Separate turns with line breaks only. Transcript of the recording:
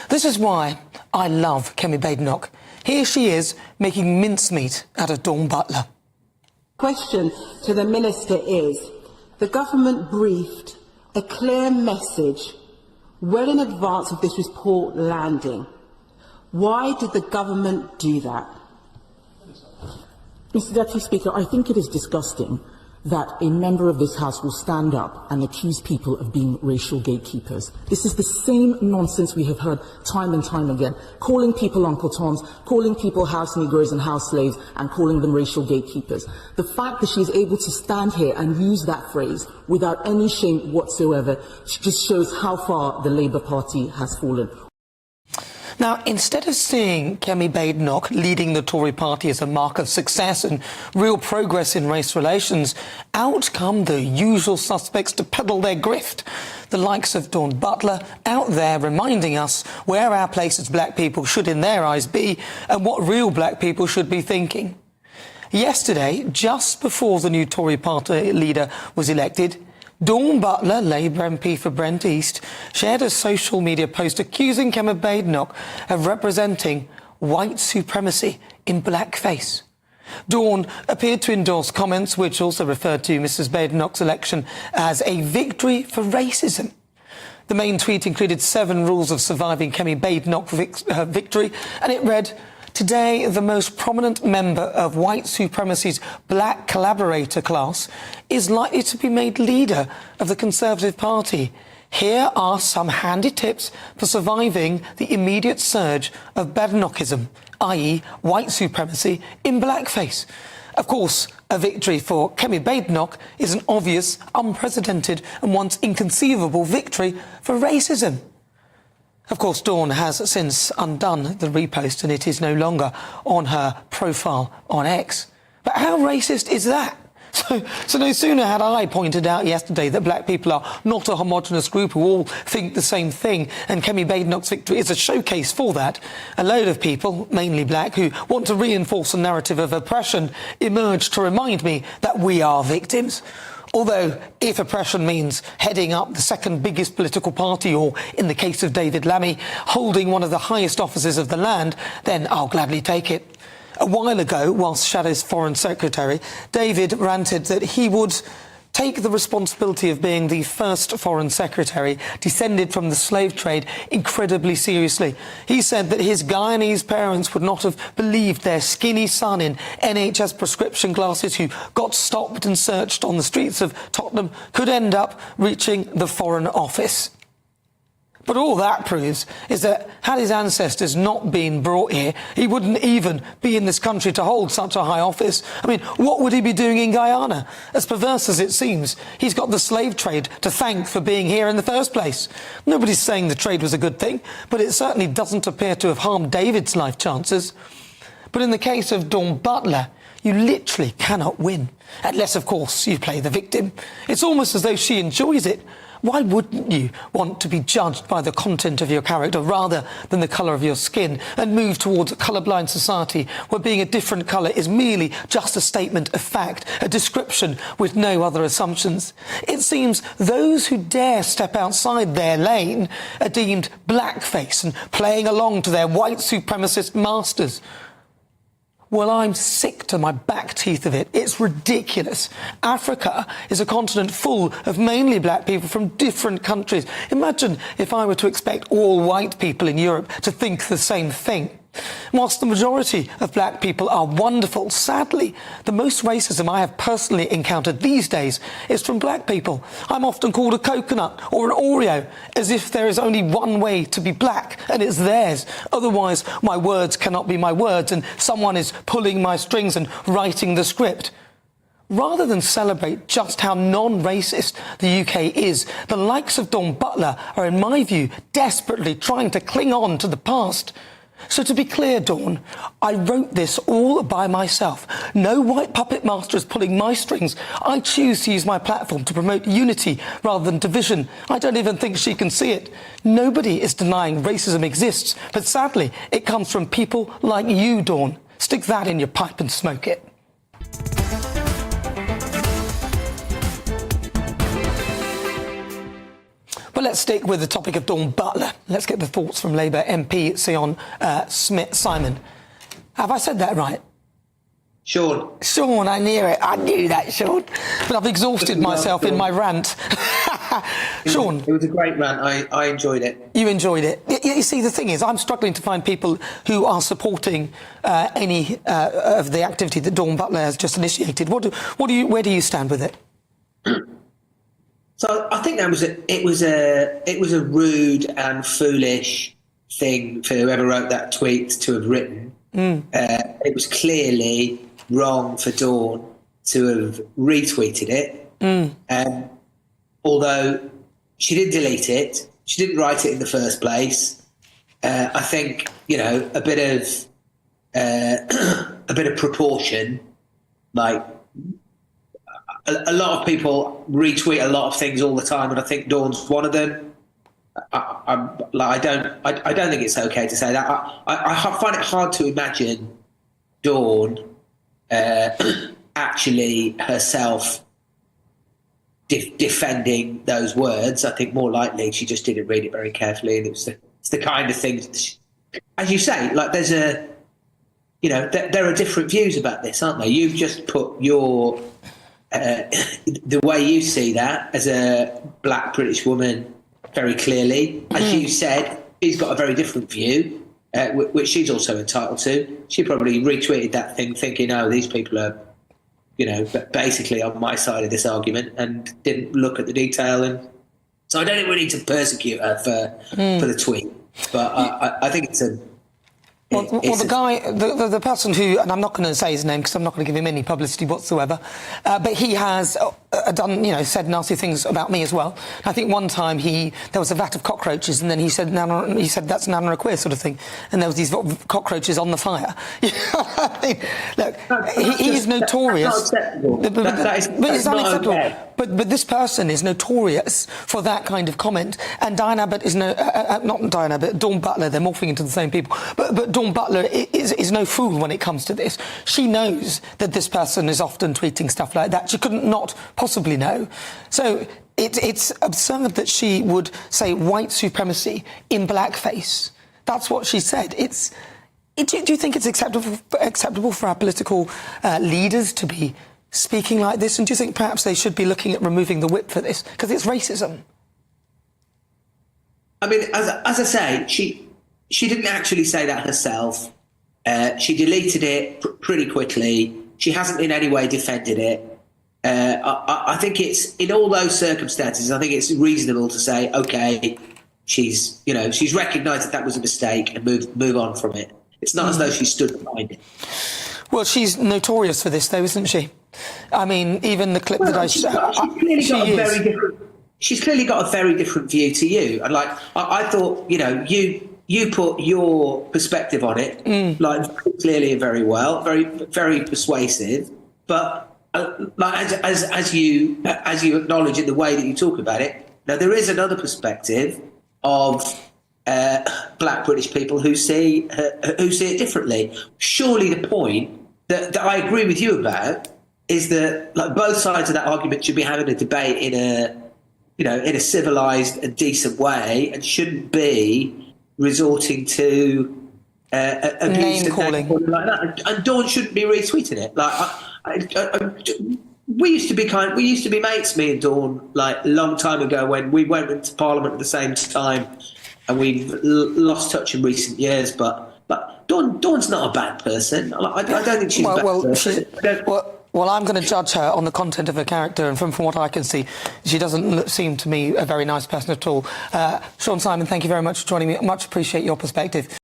This is why I love Kemi Badenoch. Here she is making mincemeat out of Dawn Butler.
Question to the Minister is, the government briefed a clear message well in advance of this report landing. Why did the government do that?
Mr. Deputy Speaker, I think it is disgusting that a member of this House will stand up and accuse people of being racial gatekeepers. This is the same nonsense we have heard time and time again, calling people Uncle Toms, calling people house Negroes and house slaves, and calling them racial gatekeepers. The fact that she is able to stand here and use that phrase without any shame whatsoever just shows how far the Labour Party has fallen.
Now, instead of seeing Kemi Badenoch leading the Tory party as a mark of success and real progress in race relations, out come the usual suspects to peddle their grift. The likes of Dawn Butler out there reminding us where our place as black people should in their eyes be and what real black people should be thinking. Yesterday, just before the new Tory party leader was elected, Dawn Butler, Labour MP for Brent East, shared a social media post accusing Kemi Badenoch of representing white supremacy in blackface. Dawn appeared to endorse comments which also referred to Mrs Badenoch's election as a victory for racism. The main tweet included 7 rules of surviving Kemi Badenoch victory, and it read, "Today, the most prominent member of white supremacy's black collaborator class is likely to be made leader of the Conservative Party. Here are some handy tips for surviving the immediate surge of Badenochism, i.e. white supremacy in blackface." Of course, a victory for Kemi Badenoch is an obvious, unprecedented and once inconceivable victory for racism. Of course, Dawn has since undone the repost and it is no longer on her profile on X. But how racist is that? So no sooner had I pointed out yesterday that black people are not a homogenous group who all think the same thing, and Kemi Badenoch's victory is a showcase for that, a load of people, mainly black, who want to reinforce a narrative of oppression emerged to remind me that we are victims. Although, if oppression means heading up the second biggest political party, or, in the case of David Lammy, holding one of the highest offices of the land, then I'll gladly take it. A while ago, whilst Shadow's Foreign Secretary, David ranted that he would take the responsibility of being the first Foreign Secretary descended from the slave trade incredibly seriously. He said that his Guyanese parents would not have believed their skinny son in NHS prescription glasses who got stopped and searched on the streets of Tottenham could end up reaching the Foreign Office. But all that proves is that had his ancestors not been brought here, he wouldn't even be in this country to hold such a high office. I mean, what would he be doing in Guyana? As perverse as it seems, he's got the slave trade to thank for being here in the first place. Nobody's saying the trade was a good thing, but it certainly doesn't appear to have harmed David's life chances. But in the case of Dawn Butler, you literally cannot win. Unless, of course, you play the victim. It's almost as though she enjoys it. Why wouldn't you want to be judged by the content of your character rather than the colour of your skin and move towards a colourblind society where being a different colour is merely just a statement of fact, a description with no other assumptions? It seems those who dare step outside their lane are deemed blackface and playing along to their white supremacist masters. Well, I'm sick to my back teeth of it. It's ridiculous. Africa is a continent full of mainly black people from different countries. Imagine if I were to expect all white people in Europe to think the same thing. Whilst the majority of black people are wonderful, sadly, the most racism I have personally encountered these days is from black people. I'm often called a coconut or an Oreo, as if there is only one way to be black, and it's theirs. Otherwise, my words cannot be my words, and someone is pulling my strings and writing the script. Rather than celebrate just how non-racist the UK is, the likes of Dawn Butler are, in my view, desperately trying to cling on to the past. So to be clear, Dawn, I wrote this all by myself. No white puppet master is pulling my strings. I choose to use my platform to promote unity rather than division. I don't even think she can see it. Nobody is denying racism exists, but sadly, it comes from people like you, Dawn. Stick that in your pipe and smoke it. Well, let's stick with the topic of Dawn Butler. Let's get the thoughts from Labour MP Simon. Have I said that right? Sean, I knew it. I knew that, Sean. But I've exhausted myself in my rant. Sean.
It was a great rant. I enjoyed it.
You enjoyed it. You see, the thing is, I'm struggling to find people who are supporting any of the activity that Dawn Butler has just initiated. Where do you stand with it?
So I think it was a rude and foolish thing for whoever wrote that tweet to have written. It was clearly wrong for Dawn to have retweeted it. Although she didn't delete it, she didn't write it in the first place. I think a bit of proportion. Like a lot of people retweet a lot of things all the time, and I think Dawn's one of them. I don't think it's okay to say that. I find it hard to imagine Dawn actually herself defending those words. I think more likely she just didn't read it very carefully, and it's the kind of thing, as you say, like there's there are different views about this, aren't there? You've just put your the way you see that as a black British woman very clearly. As you said, she's got a very different view, which she's also entitled to. She probably retweeted that thing thinking, oh, these people are, basically on my side of this argument, and didn't look at the detail. And so I don't think we need to persecute her for the tweet. But I think it's a...
the person who, and I'm not going to say his name because I'm not going to give him any publicity whatsoever, but he has said nasty things about me as well. I think one time there was a vat of cockroaches, and then he said that's Nana Akua sort of thing, and there was these cockroaches on the fire. Look, he is notorious.
That's not acceptable.
It's unacceptable. Okay. But this person is notorious for that kind of comment, and Dawn Butler, they're morphing into the same people, but Dawn Butler is no fool when it comes to this. She knows that this person is often tweeting stuff like that. She couldn't not possibly know. So it's absurd that she would say white supremacy in blackface. That's what she said. Do you think it's acceptable for our political leaders to be speaking like this? And do you think perhaps they should be looking at removing the whip for this? Because it's racism.
I mean, as I say, she didn't actually say that herself. She deleted it pretty quickly. She hasn't in any way defended it. I think it's, in all those circumstances, I think it's reasonable to say, okay, she's recognised that was a mistake and move on from it. It's not as though she stood behind it.
Well, she's notorious for this, though, isn't she? I mean, even the clip that I showed...
She's clearly got a very different view to you. And, I thought, you put your perspective on it, clearly and very well, very, very persuasive. But as you acknowledge in the way that you talk about it, now there is another perspective of black British people who see it differently. Surely the point that I agree with you about is that both sides of that argument should be having a debate in a civilised and decent way, and shouldn't be resorting to abuse and calling like that. And Dawn shouldn't be retweeting it. We used to be mates, me and Dawn, a long time ago when we went into Parliament at the same time, and we've lost touch in recent years. But Dawn's not a bad person. I don't think she's a bad person.
Well, I'm going to judge her on the content of her character, and from what I can see, she doesn't seem to me a very nice person at all. Sean Simon, thank you very much for joining me. Much appreciate your perspective.